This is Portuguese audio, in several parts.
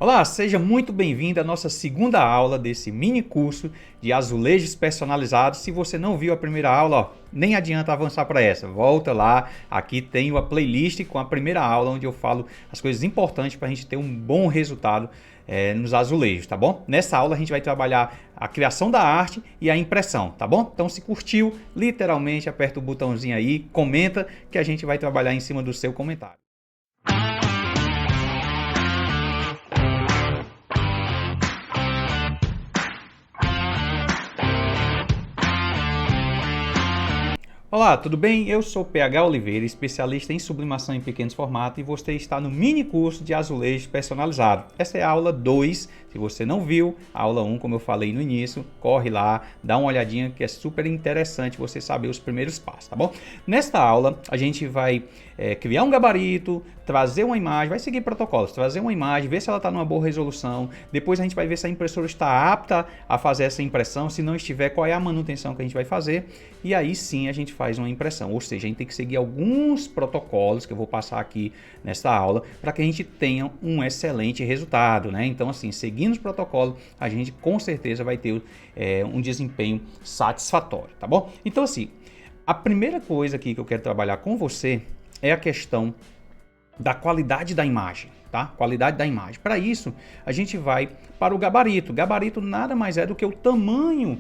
Olá, seja muito bem-vindo à nossa segunda aula desse mini curso de azulejos personalizados. Se você não viu a primeira aula, ó, nem adianta avançar para essa. Volta lá, aqui tem a playlist com a primeira aula, onde eu falo as coisas importantes para a gente ter um bom resultado nos azulejos, tá bom? Nessa aula a gente vai trabalhar a criação da arte e a impressão, tá bom? Então se curtiu, literalmente aperta o botãozinho aí, comenta que a gente vai trabalhar em cima do seu comentário. Olá, tudo bem? Eu sou PH Oliveira, especialista em sublimação em pequenos formatos e você está no mini curso de azulejo personalizado. Essa é a aula 2, se você não viu, a aula 1, como eu falei no início, corre lá, dá uma olhadinha que é super interessante você saber os primeiros passos, tá bom? Nesta aula, a gente vai criar um gabarito, trazer uma imagem, vai seguir protocolos, trazer uma imagem, ver se ela está numa boa resolução, depois a gente vai ver se a impressora está apta a fazer essa impressão, se não estiver, qual é a manutenção que a gente vai fazer, e aí sim a gente faz uma impressão, ou seja, a gente tem que seguir alguns protocolos que eu vou passar aqui nesta aula, para que a gente tenha um excelente resultado, né? Então assim, seguindo os protocolos, a gente com certeza vai ter um desempenho satisfatório, tá bom? Então assim, a primeira coisa aqui que eu quero trabalhar com você é a questão da qualidade da imagem, tá? Qualidade da imagem. Para isso, a gente vai para o gabarito. Gabarito nada mais é do que o tamanho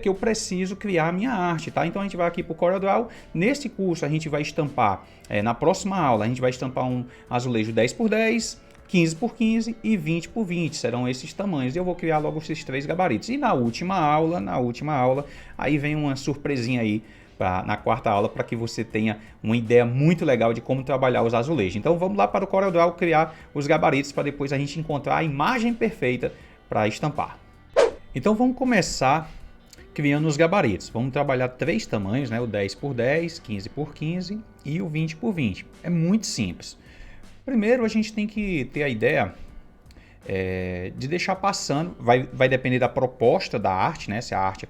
que eu preciso criar a minha arte, tá? Então a gente vai aqui para o CorelDRAW. Nesse curso a gente vai estampar, na próxima aula, a gente vai estampar um azulejo 10x10, 15x15 e 20x20, serão esses tamanhos. E eu vou criar logo esses três gabaritos. E na última aula, aí vem uma surpresinha aí, na quarta aula, para que você tenha uma ideia muito legal de como trabalhar os azulejos. Então vamos lá para o CorelDRAW criar os gabaritos para depois a gente encontrar a imagem perfeita para estampar. Então vamos começar criando os gabaritos. Vamos trabalhar três tamanhos, né? O 10x10, 15x15 e o 20x20. É muito simples. Primeiro a gente tem que ter a ideia de deixar passando, vai depender da proposta da arte, né? Se a arte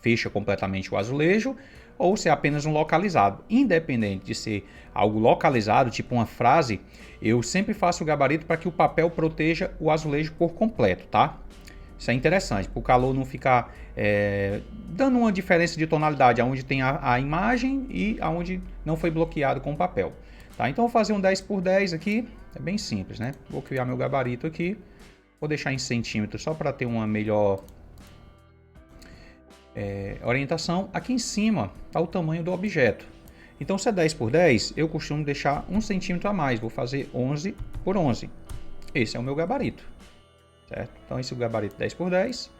fecha completamente o azulejo, ou se é apenas um localizado. Independente de ser algo localizado, tipo uma frase, eu sempre faço o gabarito para que o papel proteja o azulejo por completo, tá? Isso é interessante, para o calor não ficar dando uma diferença de tonalidade, onde tem a imagem e onde não foi bloqueado com o papel. Tá? Então eu vou fazer um 10x10 aqui, é bem simples, né? Vou criar meu gabarito aqui, vou deixar em centímetros só para ter uma melhor orientação. Aqui em cima está o tamanho do objeto. Então se é 10x10, eu costumo deixar 1 centímetro a mais, vou fazer 11x11. Esse é o meu gabarito, certo? Então esse é o gabarito 10x10.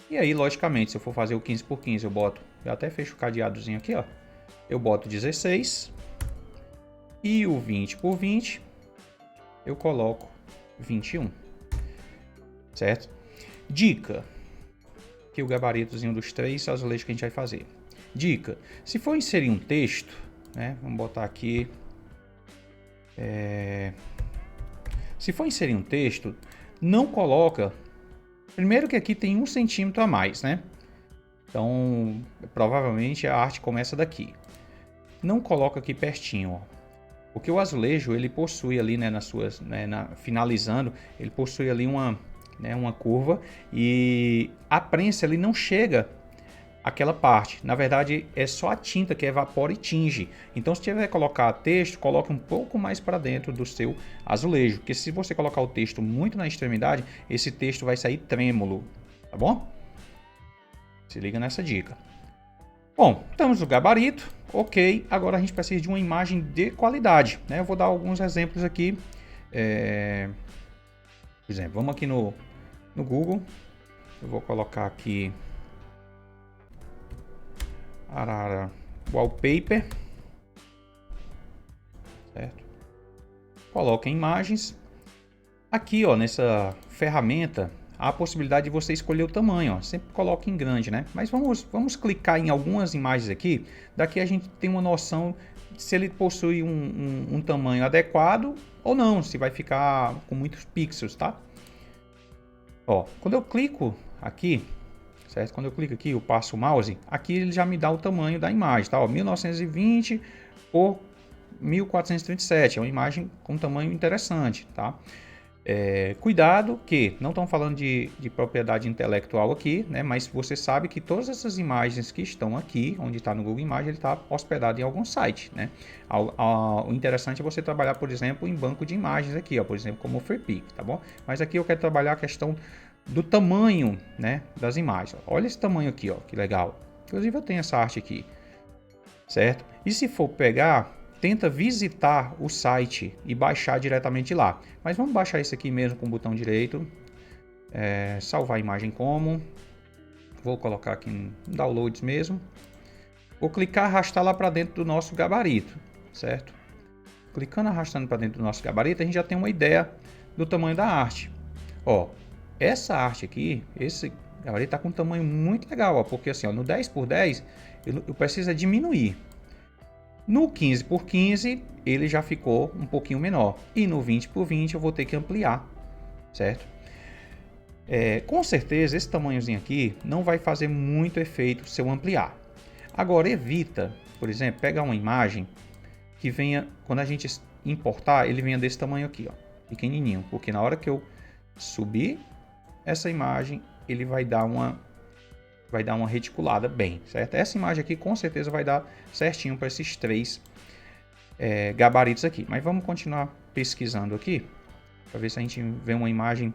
E aí, logicamente, se eu for fazer o 15x15, eu até fecho o cadeadozinho aqui, ó. Eu boto 16. E o 20x20, eu coloco 21, certo? Dica, que o gabaritozinho dos três azulejos que a gente vai fazer. Dica, se for inserir um texto, né, vamos botar aqui, se for inserir um texto, não coloca, primeiro que aqui tem 1 centímetro a mais, né, então provavelmente a arte começa daqui, não coloca aqui pertinho, ó. Porque o azulejo, ele possui ali, né, finalizando, ele possui ali uma curva e a prensa ali não chega àquela parte. Na verdade, é só a tinta que evapora e tinge. Então, se tiver que colocar texto, coloque um pouco mais para dentro do seu azulejo. Porque se você colocar o texto muito na extremidade, esse texto vai sair trêmulo, tá bom? Se liga nessa dica. Bom, temos o gabarito, ok. Agora a gente precisa de uma imagem de qualidade, né? Eu vou dar alguns exemplos aqui. Por exemplo, vamos aqui no Google. Eu vou colocar aqui Arara Wallpaper, certo? Coloca em imagens. Aqui, ó, nessa ferramenta, há a possibilidade de você escolher o tamanho, ó. Sempre coloque em grande, né? Mas vamos clicar em algumas imagens aqui. Daqui a gente tem uma noção se ele possui um tamanho adequado ou não, se vai ficar com muitos pixels, tá? Ó, quando eu clico aqui, certo? Quando eu clico aqui, eu passo o mouse, aqui ele já me dá o tamanho da imagem, tá? Ó, 1920 por 1437, é uma imagem com tamanho interessante, tá? Cuidado que não estamos falando de propriedade intelectual aqui, né? Mas você sabe que todas essas imagens que estão aqui, onde está no Google Imagens, ele está hospedado em algum site, né? O interessante é você trabalhar, por exemplo, em banco de imagens aqui, ó, por exemplo, como o Freepik, tá bom? Mas aqui eu quero trabalhar a questão do tamanho, né, das imagens. Olha esse tamanho aqui, ó, que legal. Inclusive eu tenho essa arte aqui, certo? E se for pegar, tenta visitar o site e baixar diretamente lá. Mas vamos baixar isso aqui mesmo com o botão direito. Salvar a imagem como. Vou colocar aqui em Downloads mesmo. Vou clicar, arrastar lá para dentro do nosso gabarito, certo? Clicando, arrastando para dentro do nosso gabarito, a gente já tem uma ideia do tamanho da arte. Ó, essa arte aqui, esse gabarito está com um tamanho muito legal, ó, porque assim, ó, no 10x10 eu preciso diminuir. No 15x15 ele já ficou um pouquinho menor. E no 20x20 eu vou ter que ampliar, certo? Com certeza esse tamanhozinho aqui não vai fazer muito efeito se eu ampliar. Agora evita, por exemplo, pegar uma imagem que venha, quando a gente importar, ele venha desse tamanho aqui, ó, pequenininho. Porque na hora que eu subir essa imagem, ele vai dar uma reticulada bem, certo? Essa imagem aqui com certeza vai dar certinho para esses três gabaritos aqui. Mas vamos continuar pesquisando aqui, para ver se a gente vê uma imagem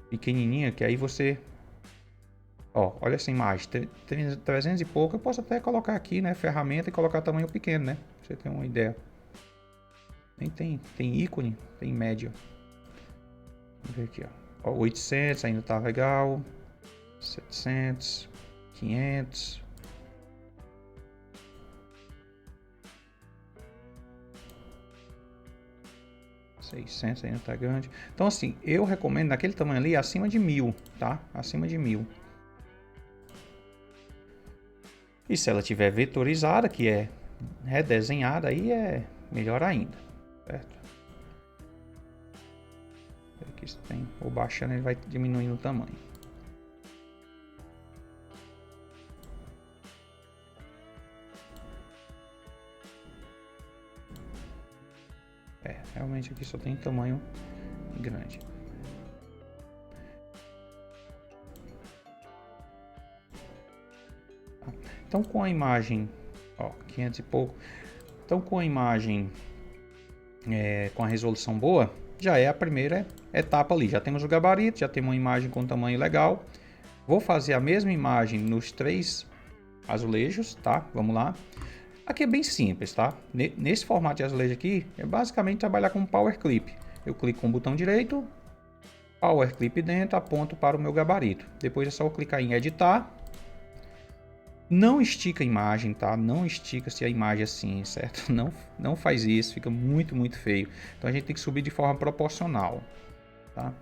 pequenininha, que aí você... Ó, olha essa imagem, 300 e pouco, eu posso até colocar aqui, né, ferramenta e colocar tamanho pequeno, né? Pra você ter uma ideia. Nem tem ícone, tem média. Vamos ver aqui, ó. 800 ainda tá legal. 700, 500. $600 ainda tá grande. Então assim, eu recomendo naquele tamanho ali acima de 1000, tá? Acima de 1000. E se ela tiver vetorizada, que é redesenhada, aí é melhor ainda, certo? Aqui tem, ou baixando, ele vai diminuindo o tamanho. Realmente aqui só tem tamanho grande. Então com a imagem, ó, 500 e pouco. Então com a imagem com a resolução boa, já é a primeira etapa ali. Já temos o gabarito, já temos uma imagem com tamanho legal. Vou fazer a mesma imagem nos 3 azulejos, tá? Vamos lá. Aqui é bem simples, tá? Nesse formato de azulejo aqui, é basicamente trabalhar com Power Clip. Eu clico com o botão direito, Power Clip dentro, aponto para o meu gabarito. Depois é só eu clicar em editar. Não estica a imagem, tá? Não estica-se a imagem assim, certo? Não faz isso, fica muito, muito feio. Então a gente tem que subir de forma proporcional, tá?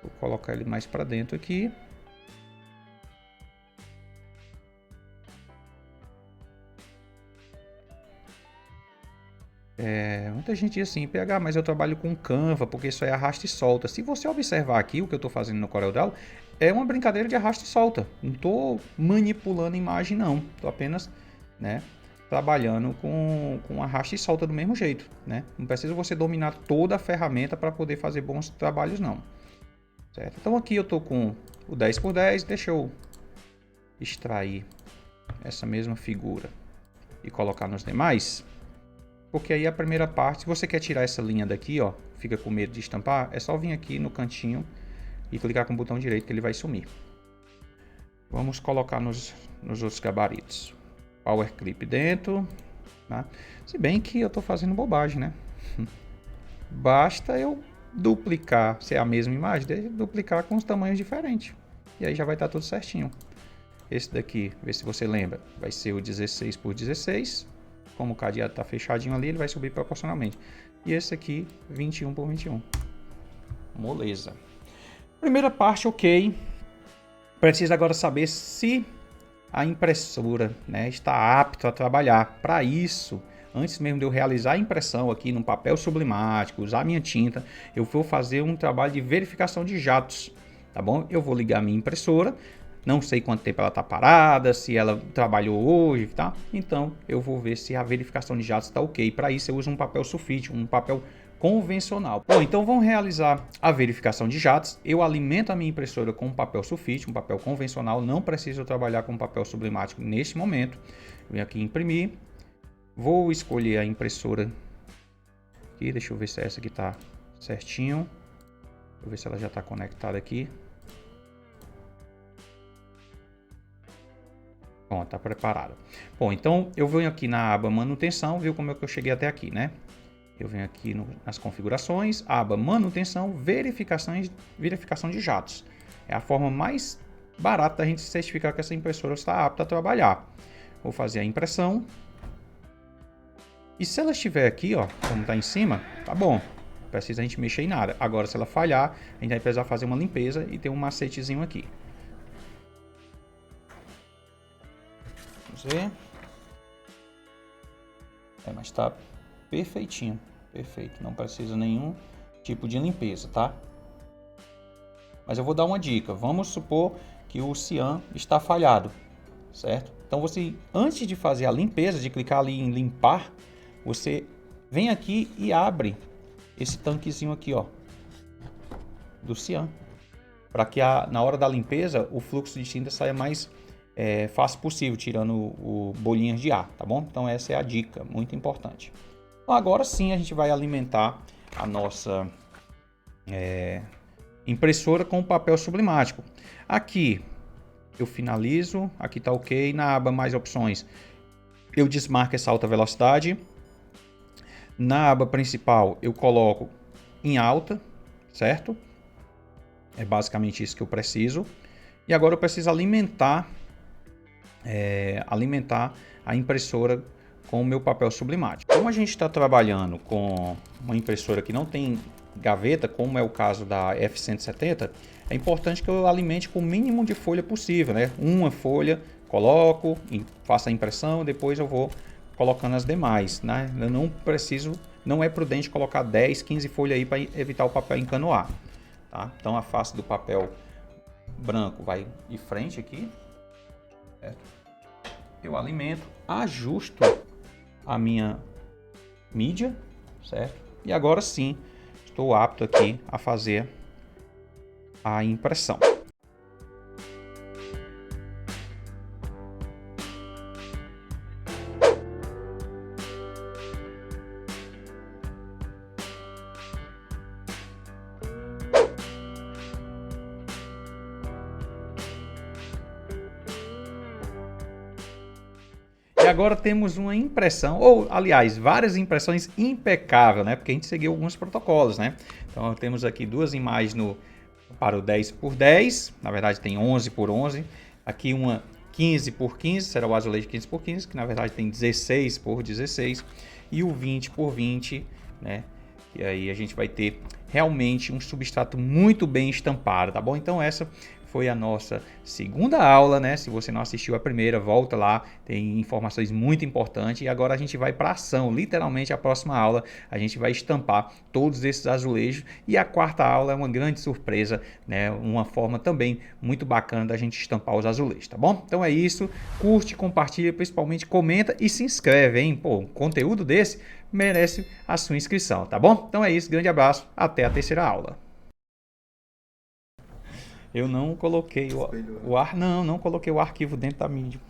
Vou colocar ele mais para dentro aqui. Muita gente diz assim, PH, mas eu trabalho com Canva, porque isso é arrasta e solta. Se você observar aqui o que eu estou fazendo no CorelDRAW, é uma brincadeira de arrasta e solta. Não estou manipulando a imagem, não. Estou apenas, né, trabalhando com arrasta e solta do mesmo jeito, né? Não precisa você dominar toda a ferramenta para poder fazer bons trabalhos, não. Certo? Então aqui eu estou com o 10x10, deixa eu extrair essa mesma figura e colocar nos demais. Porque aí a primeira parte, se você quer tirar essa linha daqui, ó, fica com medo de estampar, é só vir aqui no cantinho e clicar com o botão direito que ele vai sumir. Vamos colocar nos outros gabaritos. Power Clip dentro, tá? Se bem que eu estou fazendo bobagem, né? Basta eu duplicar, se é a mesma imagem, deixa eu duplicar com os tamanhos diferentes. E aí já vai estar tudo certinho. Esse daqui, vê se você lembra, vai ser o 16x16. Como o cadeado está fechadinho ali, ele vai subir proporcionalmente. E esse aqui, 21x21. Moleza. Primeira parte, ok. Precisa agora saber se a impressora, né, está apta a trabalhar. Para isso, antes mesmo de eu realizar a impressão aqui no papel sublimático, usar minha tinta, eu vou fazer um trabalho de verificação de jatos, tá bom? Eu vou ligar a minha impressora. Não sei quanto tempo ela está parada, se ela trabalhou hoje, tá? Então eu vou ver se a verificação de jatos está ok. Para isso eu uso um papel sulfite, um papel convencional. Bom, então vamos realizar a verificação de jatos. Eu alimento a minha impressora com papel sulfite, um papel convencional, não preciso trabalhar com papel sublimático neste momento. Venho aqui imprimir, vou escolher a impressora aqui, deixa eu ver se essa aqui está certinho. Vou ver se ela já está conectada aqui. Bom, está preparada. Bom, então eu venho aqui na aba manutenção, viu como é que eu cheguei até aqui, né? Eu venho aqui nas configurações, aba manutenção, verificação de jatos. É a forma mais barata da gente certificar que essa impressora está apta a trabalhar. Vou fazer a impressão. E se ela estiver aqui, ó, como está em cima, tá bom. Não precisa a gente mexer em nada. Agora, se ela falhar, a gente vai precisar fazer uma limpeza e ter um macetezinho aqui. Vamos ver. Mas está perfeitinho, perfeito. Não precisa nenhum tipo de limpeza, tá? Mas eu vou dar uma dica. Vamos supor que o cian está falhado, certo? Então você, antes de fazer a limpeza, de clicar ali em limpar, você vem aqui e abre esse tanquezinho aqui, ó, do cian, para que na hora da limpeza o fluxo de tinta saia mais fácil possível, tirando o bolinhas de ar, tá bom? Então essa é a dica, muito importante. Então, agora sim a gente vai alimentar a nossa impressora com papel sublimático. Aqui eu finalizo, aqui tá ok. Na aba mais opções eu desmarco essa alta velocidade. Na aba principal eu coloco em alta, certo? É basicamente isso que eu preciso. E agora eu preciso alimentar a impressora com o meu papel sublimático. Como a gente está trabalhando com uma impressora que não tem gaveta, como é o caso da F170, é importante que eu alimente com o mínimo de folha possível, né? Uma folha, coloco e faço a impressão, depois eu vou colocando as demais, né? Eu não preciso, não é prudente colocar 10, 15 folhas aí para evitar o papel encanoar, tá? Então a face do papel branco vai de frente aqui, certo? Eu alimento, ajusto a minha mídia, certo? E agora sim, estou apto aqui a fazer a impressão. E agora temos uma impressão, ou aliás, várias impressões impecáveis, né? Porque a gente seguiu alguns protocolos, né? Então temos aqui duas imagens para o 10x10, na verdade tem 11x11. Aqui uma 15x15, será o azulejo 15x15, que na verdade tem 16x16. E o 20x20, né? E aí a gente vai ter realmente um substrato muito bem estampado, tá bom? Então essa foi a nossa segunda aula, né? Se você não assistiu a primeira, volta lá, tem informações muito importantes. E agora a gente vai para ação, literalmente a próxima aula a gente vai estampar todos esses azulejos. E a quarta aula é uma grande surpresa, né? Uma forma também muito bacana da gente estampar os azulejos, tá bom? Então é isso, curte, compartilha, principalmente comenta e se inscreve, hein? Pô, um conteúdo desse merece a sua inscrição, tá bom? Então é isso, grande abraço, até a terceira aula. Eu não coloquei não coloquei o arquivo dentro da mídia.